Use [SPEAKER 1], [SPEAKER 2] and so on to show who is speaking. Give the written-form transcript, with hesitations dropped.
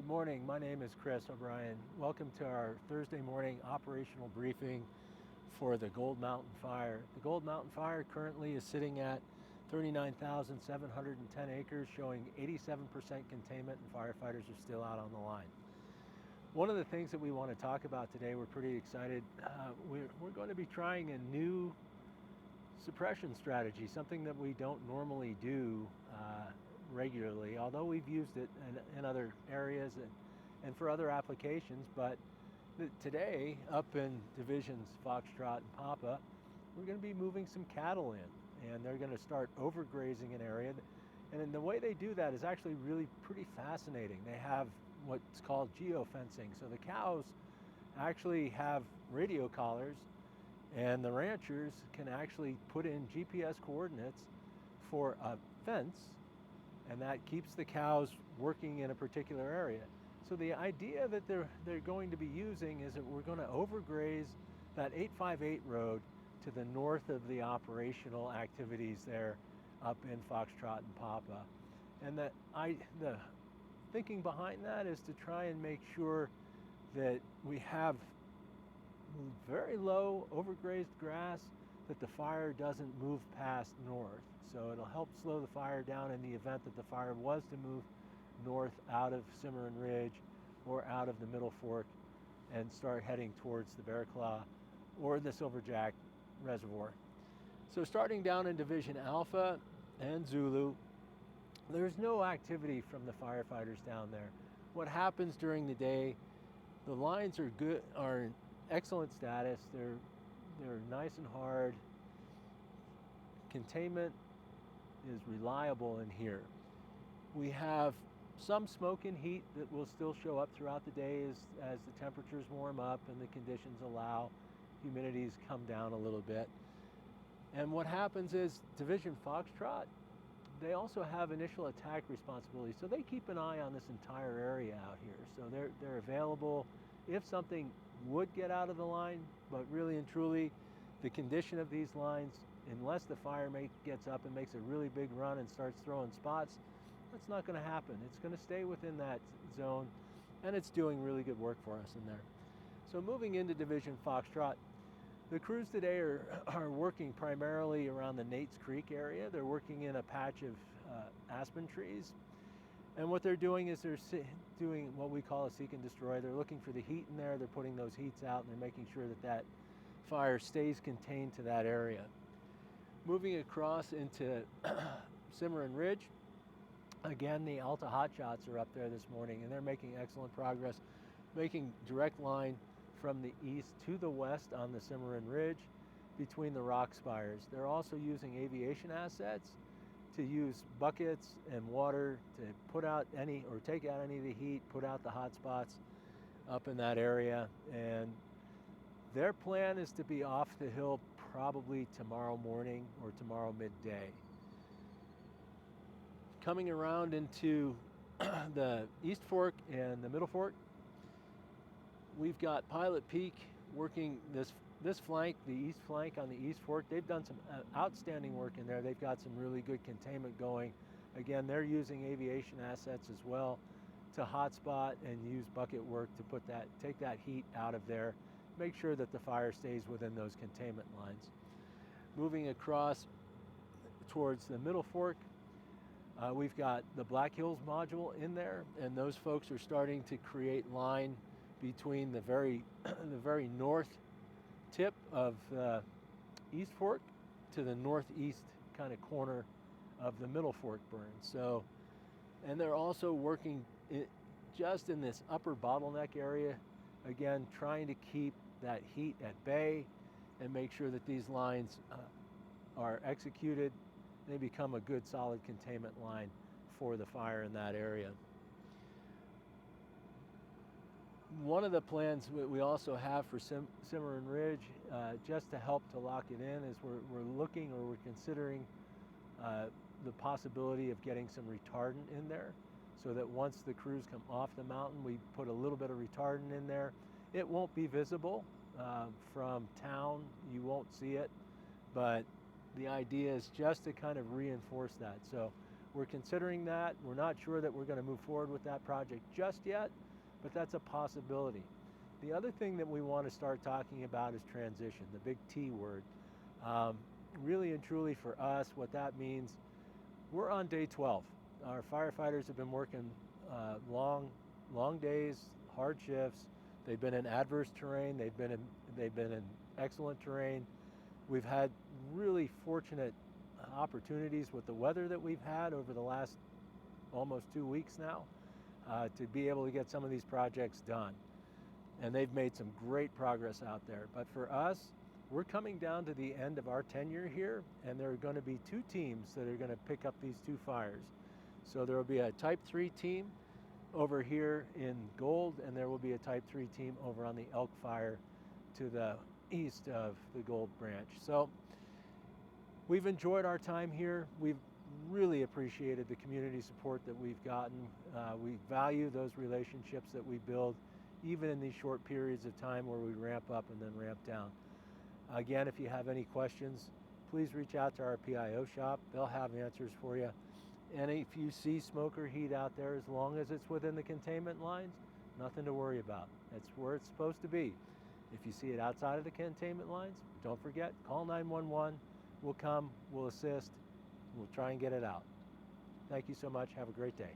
[SPEAKER 1] Good morning, my name is Chris O'Brien. Welcome to our Thursday morning operational briefing for the Gold Mountain Fire. The Gold Mountain Fire currently is sitting at 39,710 acres, showing 87% containment, and firefighters are still out on the line. One of the things that we want to talk about today, we're pretty excited, we're going to be trying a new suppression strategy, something that we don't normally do regularly, although we've used it in other areas and for other applications. But today, up in divisions Foxtrot and Papa, we're going to be moving some cattle in, and they're going to start overgrazing an area. And then the way they do that is actually really pretty fascinating. They have what's called geofencing. So the cows actually have radio collars, and the ranchers can actually put in GPS coordinates for a fence, and that keeps the cows working in a particular area. So the idea that they're going to be using is that we're going to overgraze that 858 road to the north of the operational activities there up in Foxtrot and Papa. And the thinking behind that is to try and make sure that we have very low overgrazed grass, that the fire doesn't move past north. So it'll help slow the fire down in the event that the fire was to move north out of Cimarron Ridge or out of the Middle Fork and start heading towards the Bear Claw or the Silverjack Reservoir. So starting down in Division Alpha and Zulu, there's no activity from the firefighters down there. What happens during the day, the lines are in excellent status. They're nice and hard. Containment is reliable in here. We have some smoke and heat that will still show up throughout the day as the temperatures warm up and the conditions allow. Humidities come down a little bit. And what happens is Division Foxtrot, they also have initial attack responsibility. So they keep an eye on this entire area out here. So they're available if something would get out of the line, but really and truly, the condition of these lines, unless the fire gets up and makes a really big run and starts throwing spots, that's not going to happen. It's going to stay within that zone, and it's doing really good work for us in there. So moving into Division Foxtrot, the crews today are working primarily around the Nates Creek area. They're working in a patch of aspen trees. And what they're doing is they're doing what we call a seek and destroy. They're looking for the heat in there, they're putting those heats out, and they're making sure that that fire stays contained to that area. Moving across into Cimarron Ridge, again, the Alta Hotshots are up there this morning, and they're making excellent progress, making direct line from the east to the west on the Cimarron Ridge between the rock spires. They're also using aviation assets to use buckets and water to put out any or take out any of the heat, put out the hot spots up in that area. And their plan is to be off the hill probably tomorrow morning or tomorrow midday. Coming around into the East Fork and the Middle Fork, we've got Pilot Peak working this flank, the east flank on the East Fork. They've done some outstanding work in there. They've got some really good containment going. Again, they're using aviation assets as well to hotspot and use bucket work to take that heat out of there, make sure that the fire stays within those containment lines. Moving across towards the Middle Fork, we've got the Black Hills module in there, and those folks are starting to create line between the very north tip of East Fork to the northeast kind of corner of the Middle Fork burn. So, and they're also working just in this upper bottleneck area, again, trying to keep that heat at bay and make sure that these lines are executed. They become a good solid containment line for the fire in that area. One of the plans we also have for Cimarron Ridge, just to help to lock it in, is we're looking or we're considering the possibility of getting some retardant in there, so that once the crews come off the mountain, we put a little bit of retardant in there. It won't be visible from town, you won't see it, but the idea is just to kind of reinforce that. So We're considering that. We're not sure that we're going to move forward with that project just yet, but that's a possibility. The other thing that we want to start talking about is transition, the big T word. Really and truly for us, what that means, we're on day 12. Our firefighters have been working long days, hard shifts. They've been in adverse terrain. They've been in excellent terrain. We've had really fortunate opportunities with the weather that we've had over the last almost 2 weeks now to be able to get some of these projects done. And they've made some great progress out there. But for us, we're coming down to the end of our tenure here, and there are going to be 2 teams that are going to pick up these 2 fires. So there will be a Type 3 team over here in Gold, and there will be a Type 3 team over on the Elk Fire to the east of the Gold branch. So we've enjoyed our time here. We've really appreciated the community support that we've gotten. We value those relationships that we build, even in these short periods of time where we ramp up and then ramp down. Again, if you have any questions, please reach out to our PIO shop. They'll have answers for you. And if you see smoke or heat out there, as long as it's within the containment lines, nothing to worry about. That's where it's supposed to be. If you see it outside of the containment lines, don't forget, call 911. We'll come, we'll assist, we'll try and get it out. Thank you so much. Have a great day.